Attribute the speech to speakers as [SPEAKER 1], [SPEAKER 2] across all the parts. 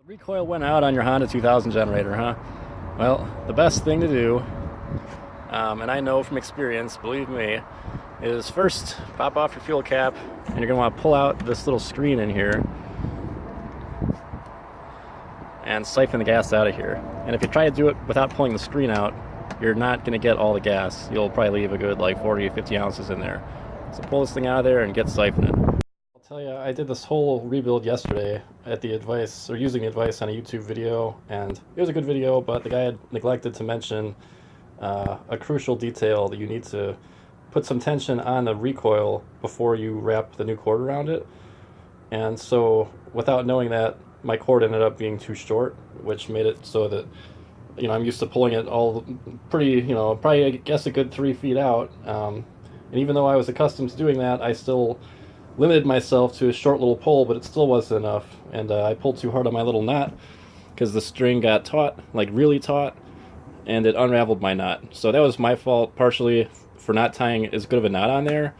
[SPEAKER 1] Recoil went out on your Honda 2000 generator, huh? Well, the best thing to do, and I know from experience, believe me, is first pop off your fuel cap, and you're going to want to pull out this little screen in here and siphon the gas out of here. And if you try to do it without pulling the screen out, you're not going to get all the gas. You'll probably leave a good like 40 or 50 ounces in there. So pull this thing out of there and get siphoning. I'll tell you, I did this whole rebuild yesterday at the advice, or using the advice on a YouTube video, and it was a good video, but the guy had neglected to mention a crucial detail that you need to put some tension on the recoil before you wrap the new cord around it. And so without knowing that, my cord ended up being too short, which made it so that, you know, I'm used to pulling it all pretty, you know, probably I guess a good 3 feet out. And even though I was accustomed to doing that, I still limited myself to a short little pull, but it still wasn't enough. And I pulled too hard on my little knot because the string got taut, like really taut, and it unraveled my knot. So that was my fault partially for not tying as good of a knot on there.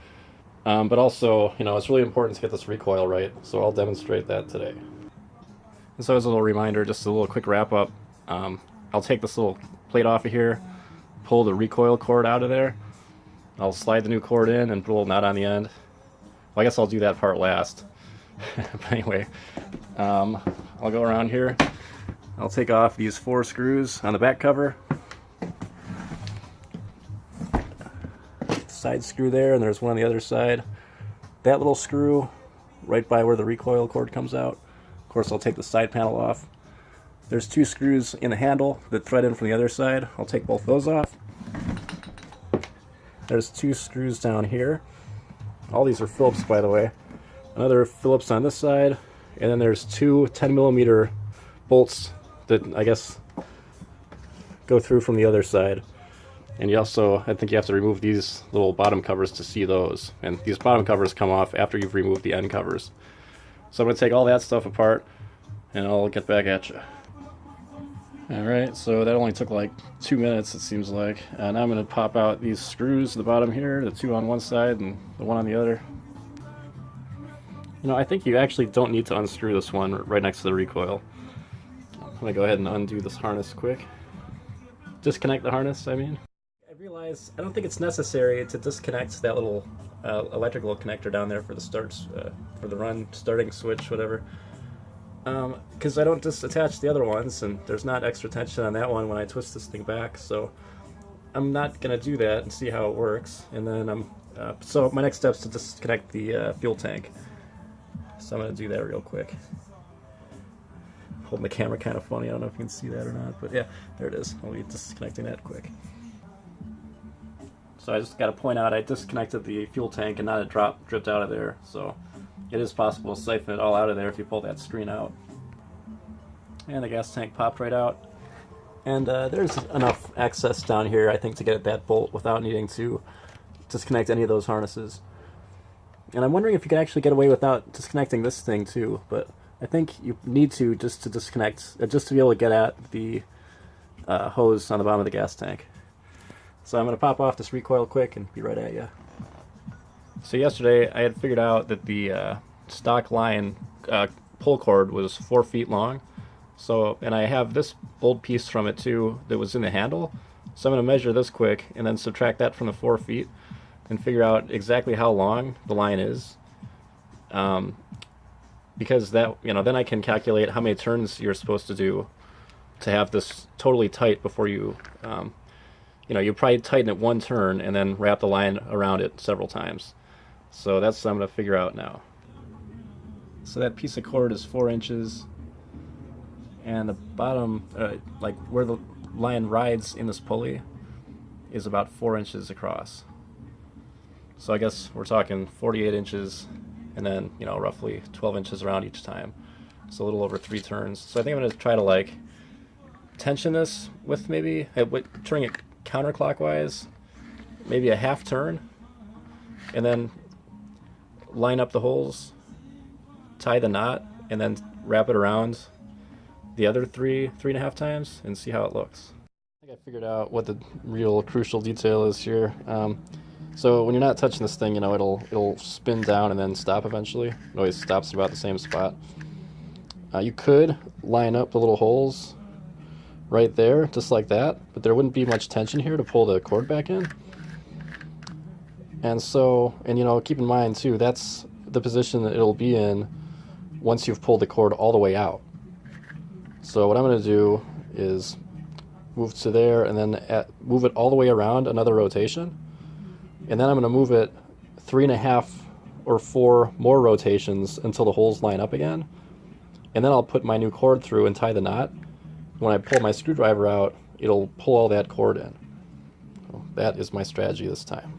[SPEAKER 1] But also, you know, it's really important to get this recoil right. So I'll demonstrate that today. And so as a little reminder, just a little quick wrap up, I'll take this little plate off of here, pull the recoil cord out of there. I'll slide the new cord in and put a little knot on the end. Well, I guess I'll do that part last. But anyway, I'll go around here. I'll take off these 4 screws on the back cover. Side screw there, and there's one on the other side. That little screw right by where the recoil cord comes out. Of course, I'll take the side panel off. There's 2 screws in the handle that thread in from the other side. I'll take both those off. There's 2 screws down here. All these are Phillips, by the way. Another Phillips on this side, and then there's 2 10mm bolts that I guess go through from the other side. And you also, I think you have to remove these little bottom covers to see those. And these bottom covers come off after you've removed the end covers. So I'm going to take all that stuff apart, and I'll get back at you. Alright, so that only took like 2 minutes, it seems like. And now I'm going to pop out these screws at the bottom here, the 2 on one side and the 1 on the other. You know, I think you actually don't need to unscrew this one right next to the recoil. I'm going to go ahead and undo this harness quick. Disconnect the harness, I mean. I realize I don't think it's necessary to disconnect that little electrical connector down there for the for the run starting switch, whatever. Because I don't just attach the other ones, and there's not extra tension on that one when I twist this thing back, so I'm not gonna do that and see how it works. And then so my next step is to disconnect the fuel tank. So I'm gonna do that real quick. Holding the camera kind of funny. I don't know if you can see that or not, but yeah, there it is. I'll be disconnecting that quick. So I just got to point out I disconnected the fuel tank and not a drop dripped out of there. So it is possible to siphon it all out of there if you pull that screen out. And the gas tank popped right out. And there's enough access down here, I think, to get at that bolt without needing to disconnect any of those harnesses. And I'm wondering if you could actually get away without disconnecting this thing too, but I think you need to just to disconnect, just to be able to get at the hose on the bottom of the gas tank. So I'm going to pop off this recoil quick and be right at you. So yesterday I had figured out that the stock line pull cord was 4 feet long. So, and I have this old piece from it too that was in the handle. So I'm going to measure this quick and then subtract that from the 4 feet and figure out exactly how long the line is. Because that, you know, then I can calculate how many turns you're supposed to do to have this totally tight before you, you know, you probably tighten it 1 turn and then wrap the line around it several times. So that's what I'm going to figure out now. So that piece of cord is 4 inches, and the bottom, like where the line rides in this pulley, is about 4 inches across. So I guess we're talking 48 inches, and then, you know, roughly 12 inches around each time. So a little over 3 turns. So I think I'm going to try to like tension this with maybe turning it counterclockwise, maybe a half turn, and then line up the holes, tie the knot, and then wrap it around the other 3.5 times and see how it looks. I think I figured out what the real crucial detail is here. So when you're not touching this thing, you know, it'll spin down and then stop eventually. It always stops about the same spot. You could line up the little holes right there, just like that, but there wouldn't be much tension here to pull the cord back in. And so, and you know, keep in mind too, that's the position that it'll be in once you've pulled the cord all the way out. So what I'm going to do is move to there and then move it all the way around another rotation. And then I'm going to move it 3.5 or 4 more rotations until the holes line up again. And then I'll put my new cord through and tie the knot. When I pull my screwdriver out, it'll pull all that cord in. So that is my strategy this time.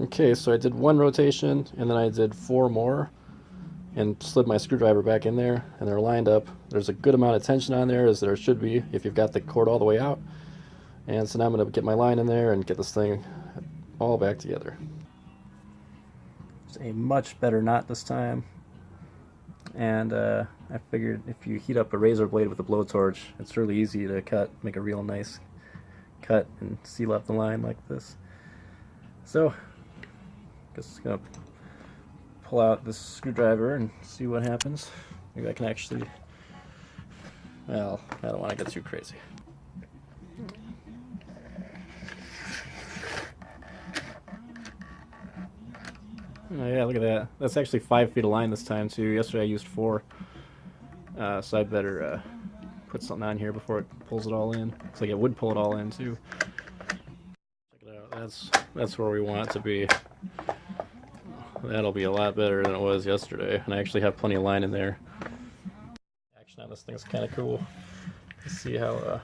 [SPEAKER 1] Okay, so I did 1 rotation and then I did 4 more and slid my screwdriver back in there, and they're lined up. There's a good amount of tension on there, as there should be if you've got the cord all the way out. And so now I'm going to get my line in there and get this thing all back together. It's a much better knot this time. And I figured if you heat up a razor blade with a blowtorch, it's really easy to cut, make a real nice cut and seal up the line like this. So, just gonna pull out this screwdriver and see what happens. Maybe I can actually, well, I don't want to get too crazy. Oh yeah, look at that. That's actually 5 feet of line this time too. Yesterday I used 4. So I better put something on here before it pulls it all in. Looks like it would pull it all in too. Check it out. That's where we want it to be. That'll be a lot better than it was yesterday. And I actually have plenty of line in there. Action on this thing's kind of cool. Let's see how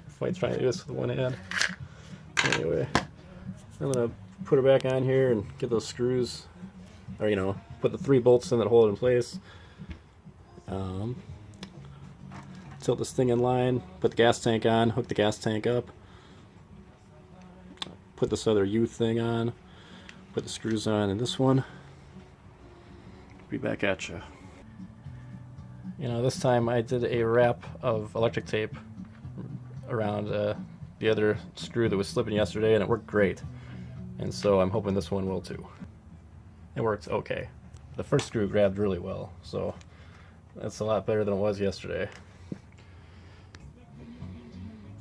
[SPEAKER 1] if I try to do this with one hand. Anyway, I'm gonna put it back on here and get those screws, or you know, put the 3 bolts in that hold it in place. Tilt this thing in line, put the gas tank on, hook the gas tank up, put this other U thing on, put the screws on in this one. Be back at you. You know, this time I did a wrap of electric tape around the other screw that was slipping yesterday, and it worked great. And so I'm hoping this one will too. It worked okay. The first screw grabbed really well, so that's a lot better than it was yesterday.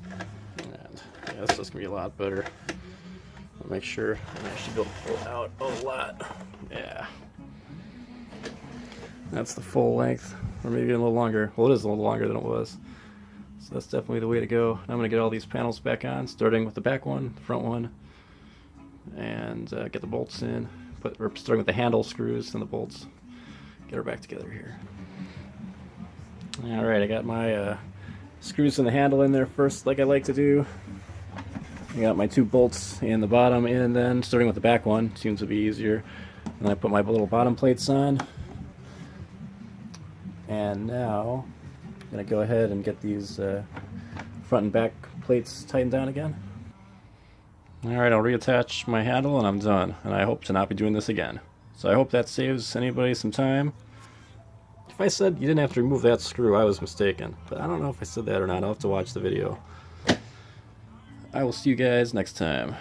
[SPEAKER 1] And yeah, this is gonna be a lot better. I'll make sure I should be able to pull it out a lot. Yeah. That's the full length, or maybe a little longer. Well, it is a little longer than it was. So that's definitely the way to go. I'm going to get all these panels back on, starting with the back one, the front one, and get the bolts in. Starting with the handle screws and the bolts. Get her back together here. Alright, I got my screws in the handle in there first, like I like to do. I got my 2 bolts in the bottom, and then starting with the back one, seems to be easier. And I put my little bottom plates on. And now I'm going to go ahead and get these front and back plates tightened down again. Alright, I'll reattach my handle and I'm done. And I hope to not be doing this again. So I hope that saves anybody some time. If I said you didn't have to remove that screw, I was mistaken. But I don't know if I said that or not. I'll have to watch the video. I will see you guys next time.